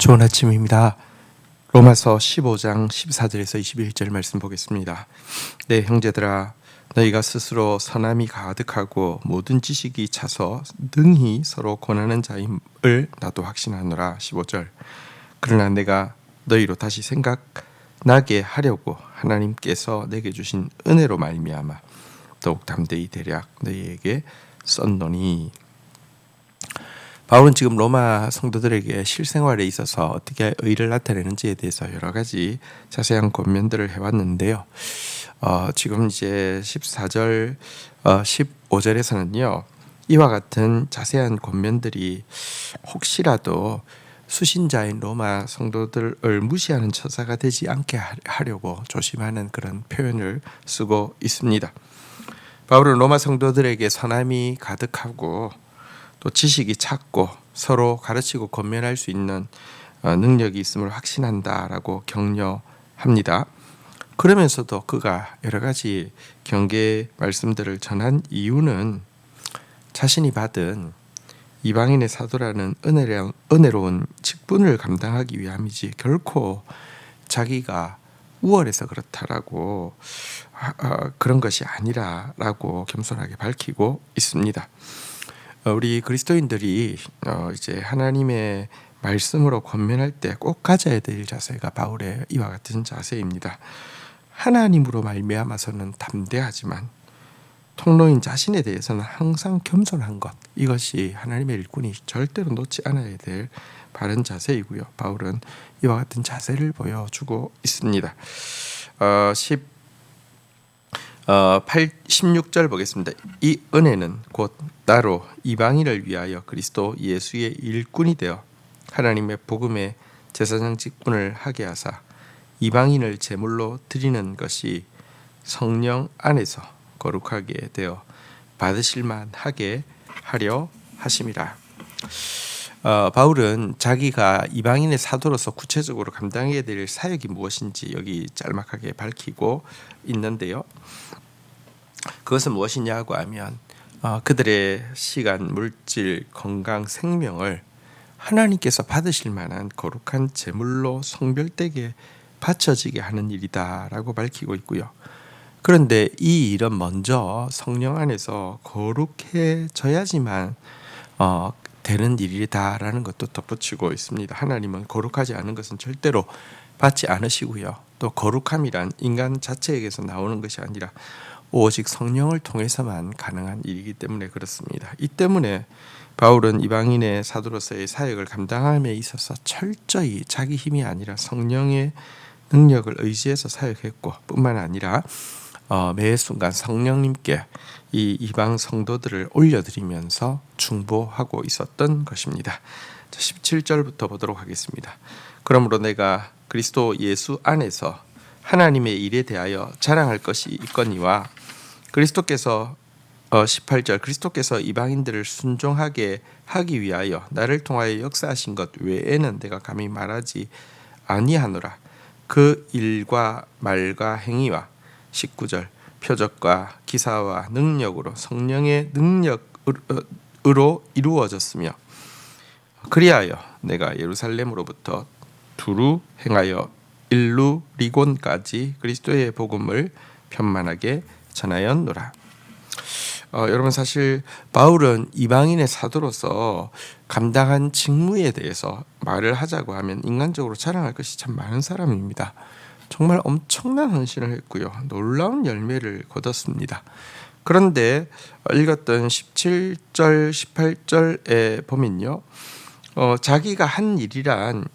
좋은 아침입니다. 로마서 15장 14절에서 21절 말씀 보겠습니다. 네, 형제들아, 너희가 스스로 선함이 가득하고 모든 지식이 차서 능히 서로 권하는 자임을 나도 확신하노라. 15절. 그러나 내가 너희로 다시 생각나게 하려고 하나님께서 내게 주신 은혜로 말미암아 더욱 담대히 대략 너희에게 썼노니. 바울은 지금 로마 성도들에게 실생활에 있어서 어떻게 의를 나타내는지에 대해서 여러 가지 자세한 권면들을 해왔는데요. 지금 이제 14절, 15절에서는요. 이와 같은 자세한 권면들이 혹시라도 수신자인 로마 성도들을 무시하는 처사가 되지 않게 하려고 조심하는 그런 표현을 쓰고 있습니다. 바울은 로마 성도들에게 선함이 가득하고 또 지식이 찼고 서로 가르치고 권면할 수 있는 능력이 있음을 확신한다라고 격려합니다. 그러면서도 그가 여러 가지 경계 말씀들을 전한 이유는 자신이 받은 이방인의 사도라는 은혜로운 직분을 감당하기 위함이지 결코 자기가 우월해서 그렇다라고 그런 것이 아니라라고 겸손하게 밝히고 있습니다. 우리 그리스도인들이 이제 하나님의 말씀으로 권면할 때 꼭 가져야 될 자세가 바울의 이와 같은 자세입니다. 하나님으로 말미암아서는 담대하지만 통로인 자신에 대해서는 항상 겸손한 것, 이것이 하나님의 일꾼이 절대로 놓지 않아야 될 바른 자세이고요. 바울은 이와 같은 자세를 보여주고 있습니다. 16절 보겠습니다. 이 은혜는 곧 나로 이방인을 위하여 그리스도 예수의 일꾼이 되어 하나님의 복음의 제사장 직분을 하게 하사 이방인을 제물로 드리는 것이 성령 안에서 거룩하게 되어 받으실만 하게 하려 하심이라. 바울은 자기가 이방인의 사도로서 구체적으로 감당해야 될 사역이 무엇인지 여기 짤막하게 밝히고 있는데요. 그것은 무엇이냐고 하면 그들의 시간, 물질, 건강, 생명을 하나님께서 받으실 만한 거룩한 제물로 성별되게 바쳐지게 하는 일이다라고 밝히고 있고요. 그런데 이 일은 먼저 성령 안에서 거룩해져야지만 되는 일이다라는 것도 덧붙이고 있습니다. 하나님은 거룩하지 않은 것은 절대로 받지 않으시고요. 또 거룩함이란 인간 자체에게서 나오는 것이 아니라 오직 성령을 통해서만 가능한 일이기 때문에 그렇습니다. 이 때문에 바울은 이방인의 사도로서의 사역을 감당함에 있어서 철저히 자기 힘이 아니라 성령의 능력을 의지해서 사역했고 뿐만 아니라 매 순간 성령님께 이 이방 성도들을 올려드리면서 중보하고 있었던 것입니다. 17절부터 보도록 하겠습니다. 그러므로 내가 그리스도 예수 안에서 하나님의 일에 대하여 자랑할 것이 있거니와 그리스도께서 18절 그리스도께서 이방인들을 순종하게 하기 위하여 나를 통하여 역사하신 것 외에는 내가 감히 말하지 아니하노라. 그 일과 말과 행위와 19절 표적과 기사와 능력으로 성령의 능력으로 이루어졌으며 그리하여 내가 예루살렘으로부터 두루 행하여 일루리곤까지 그리스도의 복음을 편만하게 전하였노라. 여러분, 사실 바울은 이방인의 사도로서 감당한 직무에 대해서 말을 하자고 하면 인간적으로 자랑할 것이 참 많은 사람입니다. 정말 엄청난 헌신을 했고요. 놀라운 열매를 거뒀습니다. 그런데 읽었던 17절, 18절에 보면요. 자기가 한 일이란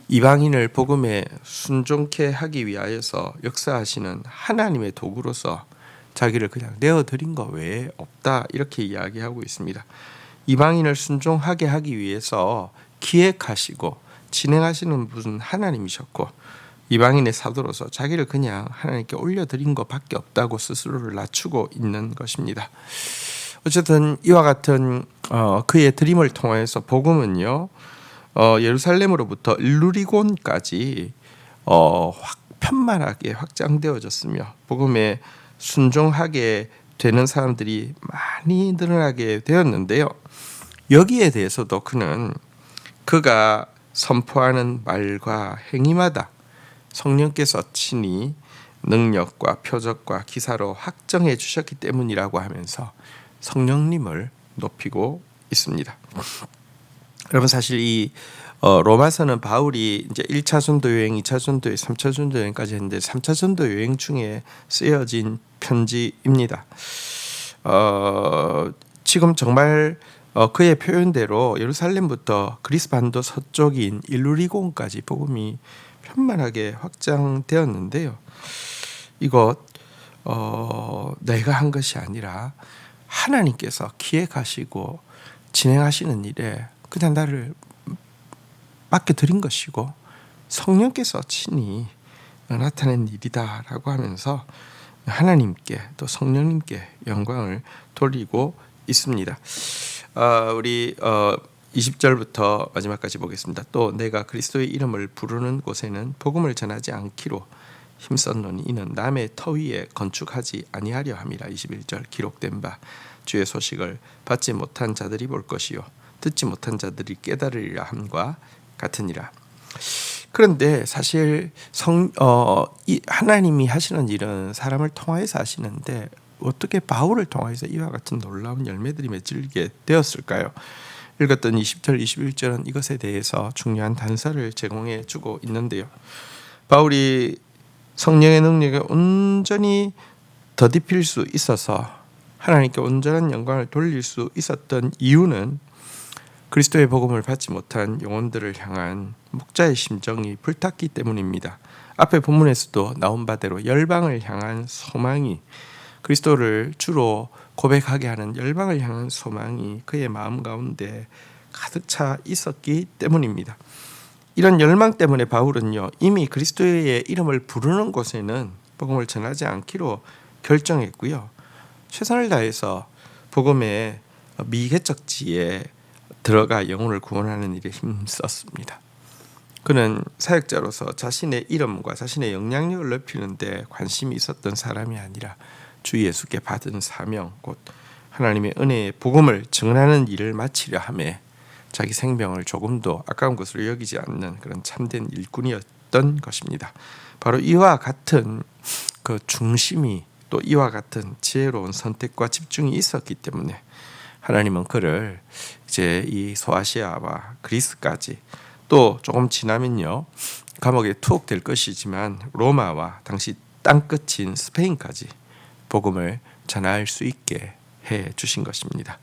이방인을 복음에 순종케 하기 위하여서 역사하시는 하나님의 도구로서 자기를 그냥 내어드린 것 외에 없다, 이렇게 이야기하고 있습니다. 이방인을 순종하게 하기 위해서 기획하시고 진행하시는 분은 하나님이셨고 이방인의 사도로서 자기를 그냥 하나님께 올려드린 것밖에 없다고 스스로를 낮추고 있는 것입니다. 어쨌든 이와 같은 그의 드림을 통해서 복음은요, 예루살렘으로부터 일루리곤까지 편만하게 확장되어졌으며 복음에 순종하게 되는 사람들이 많이 늘어나게 되었는데요. 여기에 대해서도 그가 선포하는 말과 행위마다 성령께서 친히 능력과 표적과 기사로 확정해 주셨기 때문이라고 하면서 성령님을 높이고 있습니다. 여러분, 사실 이 로마서는 바울이 이제 1차 전도 여행, 2차 전도 여행, 3차 전도 여행까지 했는데 3차 전도 여행 중에 쓰여진 편지입니다. 지금 정말 그의 표현대로 예루살렘부터 그리스 반도 서쪽인 일루리곤까지 복음이 편만하게 확장되었는데요. 이것 내가 한 것이 아니라 하나님께서 기획하시고 진행하시는 일에 그냥 나를 맡겨드린 것이고 성령께서 친히 나타낸 일이다라고 하면서 하나님께 또 성령님께 영광을 돌리고 있습니다. 우리 20절부터 마지막까지 보겠습니다. 또 내가 그리스도의 이름을 부르는 곳에는 복음을 전하지 않기로 힘썼노니 이는 남의 터 위에 건축하지 아니하려 함이라. 21절 기록된 바 주의 소식을 받지 못한 자들이 볼 것이요 듣지 못한 자들이 깨달으리라 함과 같으니라. 그런데 사실 하나님이 하시는 일은 사람을 통하여서 하시는데 어떻게 바울을 통하여서 이와 같은 놀라운 열매들이 맺히게 되었을까요? 읽었던 20절, 21절은 이것에 대해서 중요한 단서를 제공해 주고 있는데요. 바울이 성령의 능력에 온전히 더딥힐 수 있어서 하나님께 온전한 영광을 돌릴 수 있었던 이유는 그리스도의 복음을 받지 못한 영혼들을 향한 목자의 심정이 불탔기 때문입니다. 앞에 본문에서도 나온 바대로 열방을 향한 소망이, 그리스도를 주로 고백하게 하는 열방을 향한 소망이 그의 마음 가운데 가득 차 있었기 때문입니다. 이런 열망 때문에 바울은요, 이미 그리스도의 이름을 부르는 곳에는 복음을 전하지 않기로 결정했고요, 최선을 다해서 복음의 미개척지에 들어가 영혼을 구원하는 일에 힘썼습니다. 그는 사역자로서 자신의 이름과 자신의 영향력을 높이는 데 관심이 있었던 사람이 아니라 주 예수께 받은 사명, 곧 하나님의 은혜의 복음을 증언하는 일을 마치려 하며 자기 생명을 조금도 아까운 것으로 여기지 않는 그런 참된 일꾼이었던 것입니다. 바로 이와 같은 그 중심이, 또 이와 같은 지혜로운 선택과 집중이 있었기 때문에 하나님은 그를 이제 이 소아시아와 그리스까지, 또 조금 지나면요 감옥에 투옥될 것이지만 로마와 당시 땅끝인 스페인까지 복음을 전할 수 있게 해 주신 것입니다.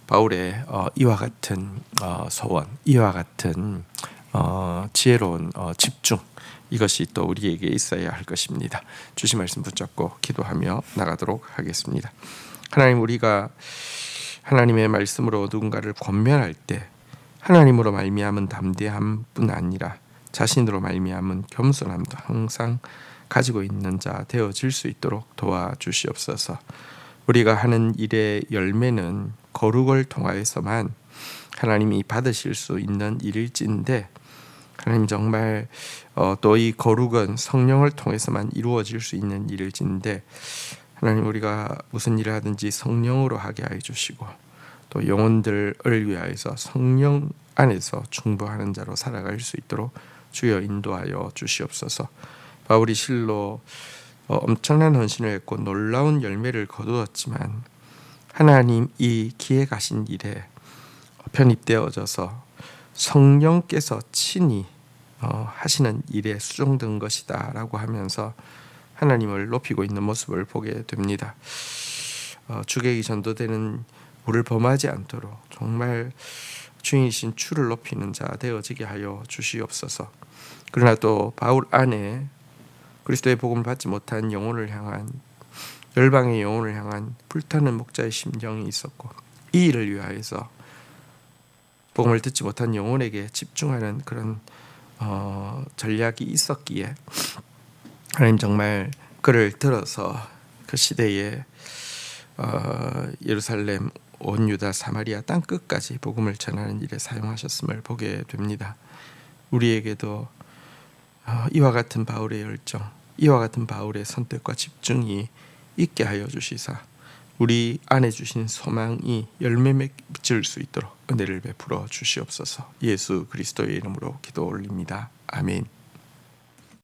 바울의 이와 같은 소원, 이와 같은 지혜로운 집중, 이것이 또 우리에게 있어야 할 것입니다. 주신 말씀 붙잡고 기도하며 나가도록 하겠습니다. 하나님, 우리가 하나님의 말씀으로 누군가를 권면할 때 하나님으로 말미암은 담대함뿐 아니라 자신으로 말미암은 겸손함도 항상 가지고 있는 자 되어질 수 있도록 도와주시옵소서. 우리가 하는 일의 열매는 거룩을 통하여서만 하나님이 받으실 수 있는 일일진데, 하나님 정말 또 이 거룩은 성령을 통해서만 이루어질 수 있는 일일진데, 하나님 우리가 무슨 일을 하든지 성령으로 하게 하여 주시고 또 영혼들을 위하여서 성령 안에서 충보하는 자로 살아갈 수 있도록 주여 인도하여 주시옵소서. 바울이 실로 엄청난 헌신을 했고 놀라운 열매를 거두었지만 하나님이 기획하신 일에 편입되어져서 성령께서 친히 하시는 일에 수종된 것이다 라고 하면서 하나님을 높이고 있는 모습을 보게 됩니다. 주객이 전도되는 우리를 범하지 않도록 정말 주인이신 주를 높이는 자 되어지게 하여 주시옵소서. 그러나 또 바울 안에 그리스도의 복음을 받지 못한 영혼을 향한, 열방의 영혼을 향한 불타는 목자의 심정이 있었고, 이 일을 위하여서 복음을 듣지 못한 영혼에게 집중하는 그런 전략이 있었기에 하나님 정말 그를 들어서 그 시대에 예루살렘, 온 유다, 사마리아 땅 끝까지 복음을 전하는 일에 사용하셨음을 보게 됩니다. 우리에게도 이와 같은 바울의 열정, 이와 같은 바울의 선택과 집중이 있게 하여 주시사 우리 안에 주신 소망이 열매 맺을 수 있도록 은혜를 베풀어 주시옵소서. 예수 그리스도의 이름으로 기도 올립니다. 아멘.